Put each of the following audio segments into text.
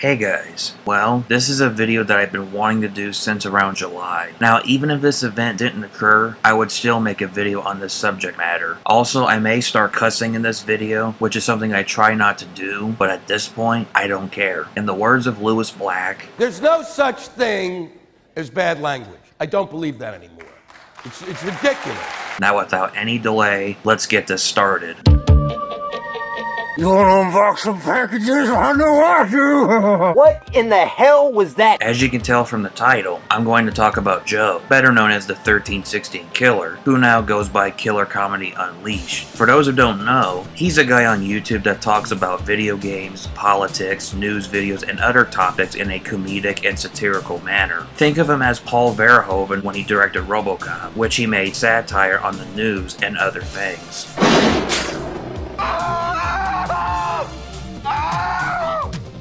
Hey guys, well, this is a video that I've been wanting to do since around July. Now, even if this event didn't occur, I would still make a video on this subject matter. Also, I may start cussing in this video, which is something I try not to do, but at this point, I don't care. In the words of Lewis Black, there's no such thing as bad language. I don't believe that anymore. It's ridiculous. Now without any delay, let's get this started. You wanna unbox some packages? I know I do! What in the hell was that? As you can tell from the title, I'm going to talk about Joe, better known as the 1316Killer, who now goes by Killer Comedy Unleashed. For those who don't know, he's a guy on YouTube that talks about video games, politics, news videos, and other topics in a comedic and satirical manner. Think of him as Paul Verhoeven when he directed RoboCop, which he made satire on the news and other things.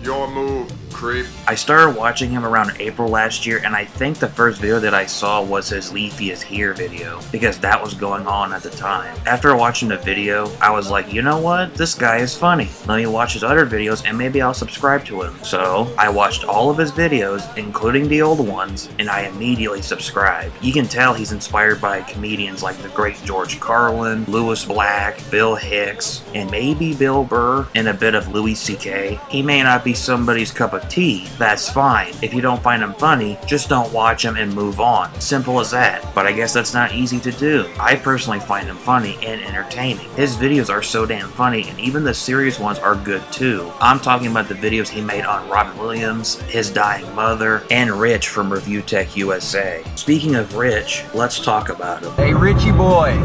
Your move, creep. I started watching him around April last year, and I think the first video that I saw was his Leafy is Here video, because that was going on at the time. After watching the video, I was like, you know what? This guy is funny. Let me watch his other videos and maybe I'll subscribe to him. So, I watched all of his videos, including the old ones, and I immediately subscribed. You can tell he's inspired by comedians like the great George Carlin, Lewis Black, Bill Hicks, and maybe Bill Burr, and a bit of Louis C.K. He may not be somebody's cup of tea, that's fine. If you don't find him funny, just don't watch him and move on. Simple as that. But I guess that's not easy to do. I personally find him funny and entertaining. His videos are so damn funny, and even the serious ones are good too. I'm talking about the videos he made on Robin Williams, his dying mother, and Rich from Review Tech USA. Speaking of Rich, let's talk about him. Hey, Richie boy,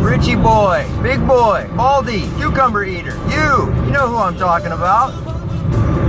big boy, Baldy, cucumber eater, you know who I'm talking about.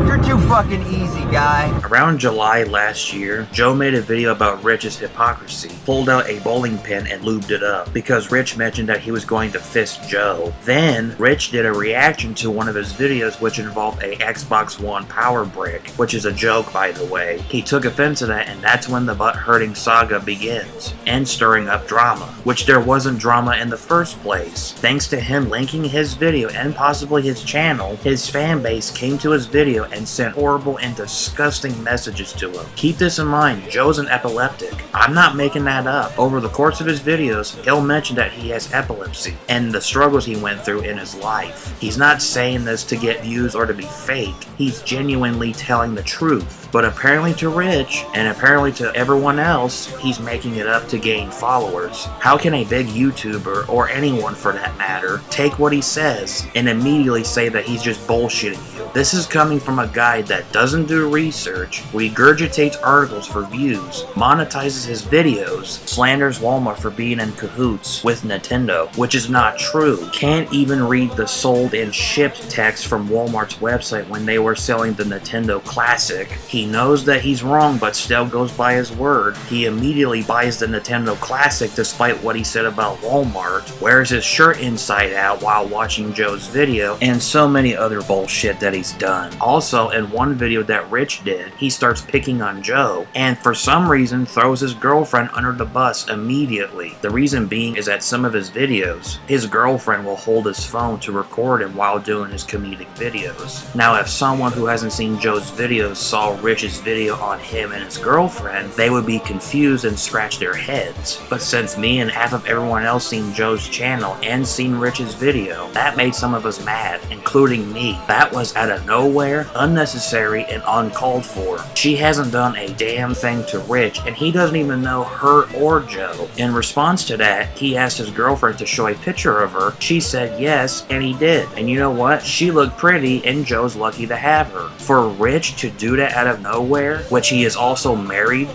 You're too fucking easy, guy. Around July last year, Joe made a video about Rich's hypocrisy, pulled out a bowling pin and lubed it up, because Rich mentioned that he was going to fist Joe. Then, Rich did a reaction to one of his videos which involved a Xbox One power brick, which is a joke by the way. He took offense to that, and that's when the But Hurting Saga begins, and stirring up drama, which there wasn't drama in the first place. Thanks to him linking his video and possibly his channel, his fan base came to his video and sent horrible and disgusting messages to him. Keep this in mind, Joe's an epileptic. I'm not making that up. Over the course of his videos, he'll mention that he has epilepsy and the struggles he went through in his life. He's not saying this to get views or to be fake. He's genuinely telling the truth. But apparently to Rich, and apparently to everyone else, he's making it up to gain followers. How can a big YouTuber, or anyone for that matter, take what he says and immediately say that he's just bullshitting you? This is coming from a guy that doesn't do research, regurgitates articles for views, monetizes his videos, slanders Walmart for being in cahoots with Nintendo, which is not true, can't even read the sold and shipped text from Walmart's website when they were selling the Nintendo Classic. He knows that he's wrong but still goes by his word. He immediately buys the Nintendo Classic despite what he said about Walmart, wears his shirt inside out while watching Joe's video, and so many other bullshit that he's done. Also, in one video that Rich did, he starts picking on Joe, and for some reason throws his girlfriend under the bus immediately. The reason being is that some of his videos, his girlfriend will hold his phone to record him while doing his comedic videos. Now, if someone who hasn't seen Joe's videos saw Rich's video on him and his girlfriend, they would be confused and scratch their heads. But since me and half of everyone else seen Joe's channel and seen Rich's video, that made some of us mad, including me. That was out of nowhere, unnecessary, and uncalled for. She hasn't done a damn thing to Rich, and he doesn't even know her or Joe. In response to that, he asked his girlfriend to show a picture of her. She said yes, and he did. And you know what? She looked pretty, and Joe's lucky to have her. For Rich to do that out of nowhere, which he is also married,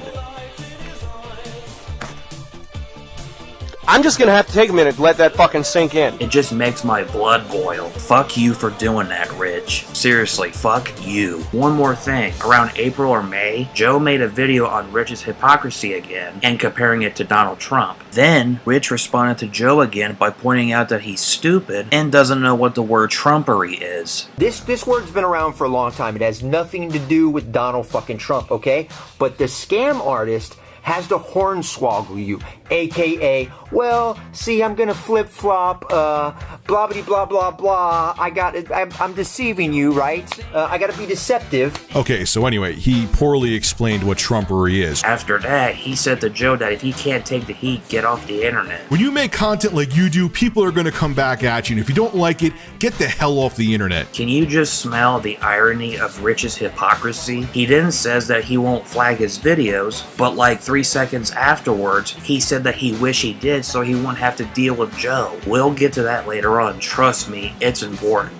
I'm just gonna have to take a minute to let that fucking sink in. it just makes my blood boil. Fuck you for doing that, Rich. Seriously, fuck you. One more thing. Around April or May, Joe made a video on Rich's hypocrisy again and comparing it to Donald Trump. Then, Rich responded to Joe again by pointing out that he's stupid and doesn't know what the word Trumpery is. This word's been around for a long time. It has nothing to do with Donald fucking Trump, okay? But the scam artist has to hornswoggle you, aka, well, see, I'm gonna flip-flop, blah blah blah blah blah. I'm deceiving you, right? I gotta be deceptive. Okay, so anyway, he poorly explained what Trumpery is. After that, he said to Joe that if he can't take the heat, get off the internet. When you make content like you do, people are going to come back at you, and if you don't like it, get the hell off the internet. Can you just smell the irony of Rich's hypocrisy? He then says that he won't flag his videos, but like 3 seconds afterwards, he said that he wish he did so he wouldn't have to deal with Joe. We'll get to that later on, trust me, it's important.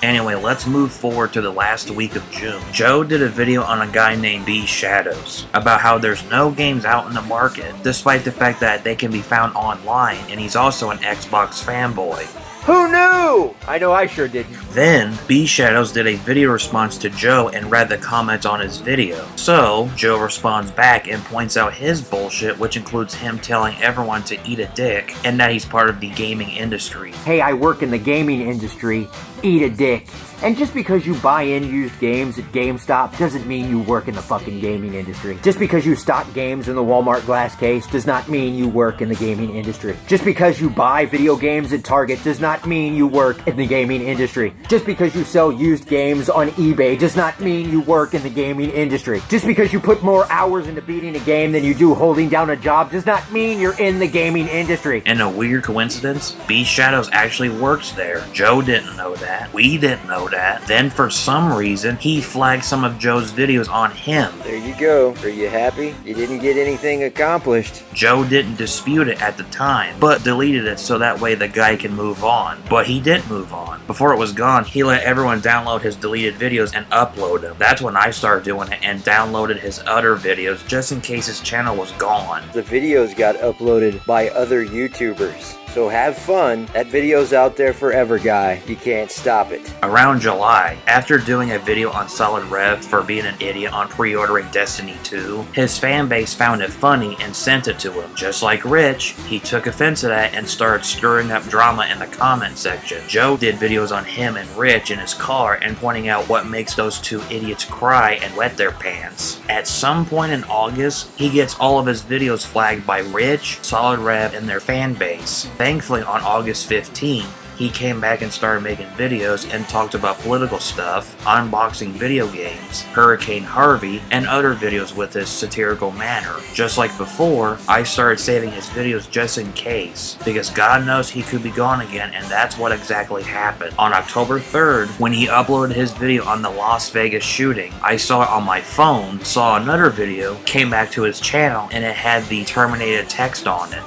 Anyway, let's move forward to the last week of June. Joe did a video on a guy named B Shadows about how there's no games out in the market, despite the fact that they can be found online, and he's also an Xbox fanboy. Who knew? I know I sure didn't. Then, B Shadows did a video response to Joe and read the comments on his video. So, Joe responds back and points out his bullshit, which includes him telling everyone to eat a dick, and that he's part of the gaming industry. Hey, I work in the gaming industry. Eat a dick. And just because you buy in used games at GameStop doesn't mean you work in the fucking gaming industry. Just because you stock games in the Walmart glass case does not mean you work in the gaming industry. Just because you buy video games at Target does not mean you work in the gaming industry. Just because you sell used games on eBay does not mean you work in the gaming industry. Just because you put more hours into beating a game than you do holding down a job does not mean you're in the gaming industry. And a weird coincidence, B Shadows actually works there. Joe didn't know that. We didn't know that. Then for some reason, he flagged some of Joe's videos on him. There you go. Are you happy? You didn't get anything accomplished. Joe didn't dispute it at the time, but deleted it so that way the guy can move on. But he didn't move on. Before it was gone, he let everyone download his deleted videos and upload them. That's when I started doing it and downloaded his other videos just in case his channel was gone. The videos got uploaded by other YouTubers. So have fun. That video's out there forever, guy. You can't stop it. Around July, after doing a video on Solid Rev for being an idiot on pre-ordering Destiny 2, his fan base found it funny and sent it to him. Just like Rich, he took offense to that and started stirring up drama in the comment section. Joe did videos on him and Rich in his car and pointing out what makes those two idiots cry and wet their pants. At some point in August, he gets all of his videos flagged by Rich, Solid Rev, and their fan base. Thankfully, on August 15th, he came back and started making videos and talked about political stuff, unboxing video games, Hurricane Harvey, and other videos with his satirical manner. Just like before, I started saving his videos just in case, because God knows he could be gone again, and that's what exactly happened. On October 3rd, when he uploaded his video on the Las Vegas shooting, I saw it on my phone, saw another video, came back to his channel, and it had the terminated text on it.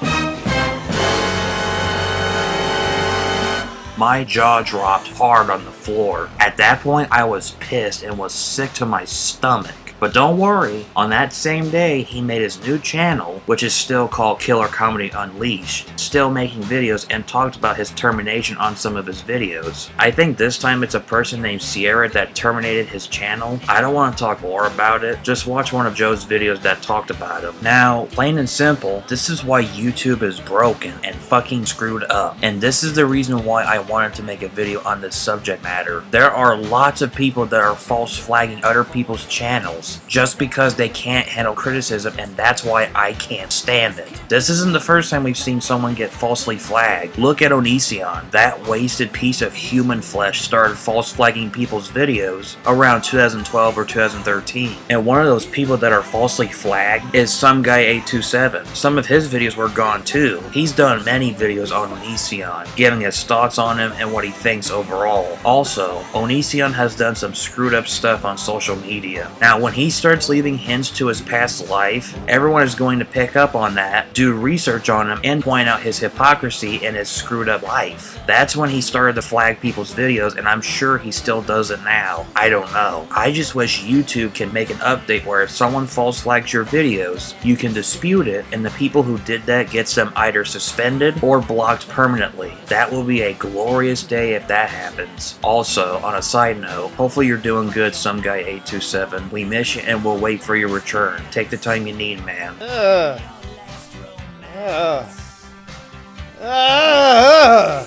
My jaw dropped hard on the floor. At that point, I was pissed and was sick to my stomach. But don't worry, on that same day, he made his new channel, which is still called Killer Comedy Unleashed, still making videos, and talked about his termination on some of his videos. I think this time it's a person named Sierra that terminated his channel. I don't want to talk more about it, just watch one of Joe's videos that talked about him. Now, plain and simple, this is why YouTube is broken and fucking screwed up. And this is the reason why I wanted to make a video on this subject matter. There are lots of people that are false flagging other people's channels just because they can't handle criticism, and that's why I can't stand it. This isn't the first time we've seen someone get falsely flagged. Look at Onision. That wasted piece of human flesh started false flagging people's videos around 2012 or 2013. And one of those people that are falsely flagged is some guy 827. Some of his videos were gone too. He's done many videos on Onision, giving his thoughts on him and what he thinks overall. Also, Onision has done some screwed up stuff on social media. Now, when he starts leaving hints to his past life, everyone is going to pick up on that, do research on him, and point out his hypocrisy and his screwed up life. That's when he started to flag people's videos, and I'm sure he still does it now. I don't know. I just wish YouTube can make an update where if someone false flags your videos, you can dispute it, and the people who did that gets them either suspended or blocked permanently. That will be a glorious day if that happens. Also, on a side note, hopefully you're doing good, some guy 827. We miss you and we'll wait for your return. Take the time you need, man.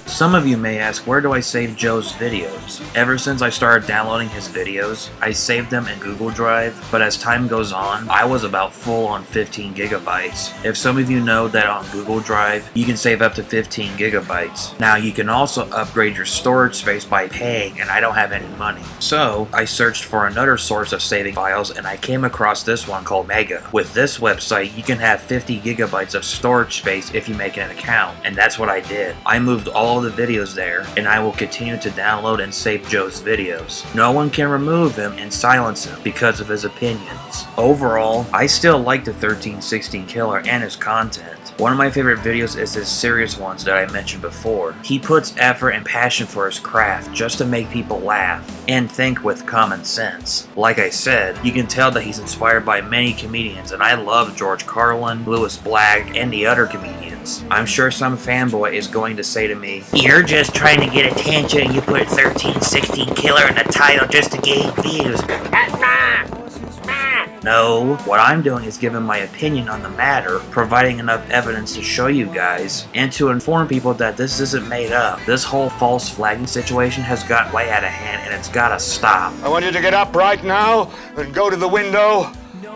Some of you may ask, where do I save Joe's videos? Ever since I started downloading his videos, I saved them in Google Drive, but as time goes on, I was about full on 15 gigabytes. If some of you know that on Google Drive, you can save up to 15 gigabytes. Now, you can also upgrade your storage space by paying, and I don't have any money. So, I searched for another source of saving files, and I came across this one called Mega. With this website, you can have 50 gigabytes of storage space if you make an account, and that's what I did. I moved all of the videos there, and I will continue to download and save Joe's videos. No one can remove him and silence him because of his opinions. Overall, I still like the 1316Killer and his content. One of my favorite videos is his serious ones that I mentioned before. He puts effort and passion for his craft just to make people laugh and think with common sense. Like I said, you can tell that he's inspired by many comedians, and I love George Carlin, Lewis Black, and the other comedians. I'm sure some fanboy is going to say to me, "You're just trying to get attention and you put 1316Killer in the title just to gain views." No, what I'm doing is giving my opinion on the matter, providing enough evidence to show you guys, and to inform people that this isn't made up. This whole false flagging situation has got way out of hand, and it's gotta stop. I want you to get up right now and go to the window,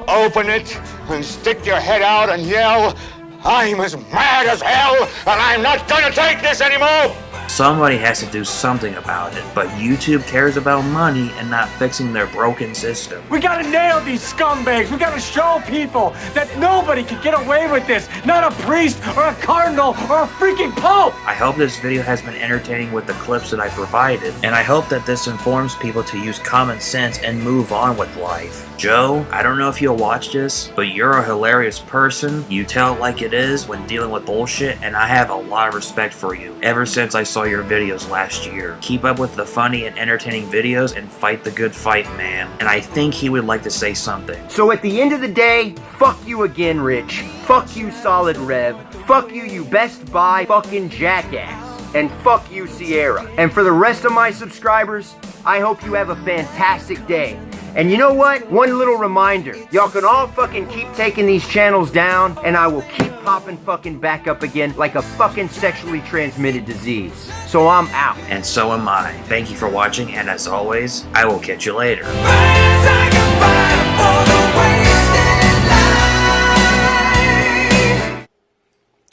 open it, and stick your head out and yell, "I'm as mad as hell, and I'm not gonna take this anymore!" Somebody has to do something about it, but YouTube cares about money and not fixing their broken system. We gotta nail these scumbags. We gotta show people that nobody can get away with this. Not a priest or a cardinal or a freaking pope. I hope this video has been entertaining with the clips that I provided, and I hope that this informs people to use common sense and move on with life. Joe, I don't know if you'll watch this, but you're a hilarious person. You tell it like it is when dealing with bullshit, and I have a lot of respect for you ever since I saw your videos last year. Keep up with the funny and entertaining videos and fight the good fight, man. And I think he would like to say something. So at the end of the day, fuck you again, Rich. Fuck you, Solid Rev. Fuck you, you Best Buy fucking jackass. And fuck you, Sierra. And for the rest of my subscribers, I hope you have a fantastic day. And you know what? One little reminder. Y'all can all fucking keep taking these channels down, and I will keep popping fucking back up again like a fucking sexually transmitted disease. So I'm out. And so am I. Thank you for watching, and as always, I will catch you later.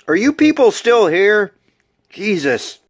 Are you people still here? Jesus.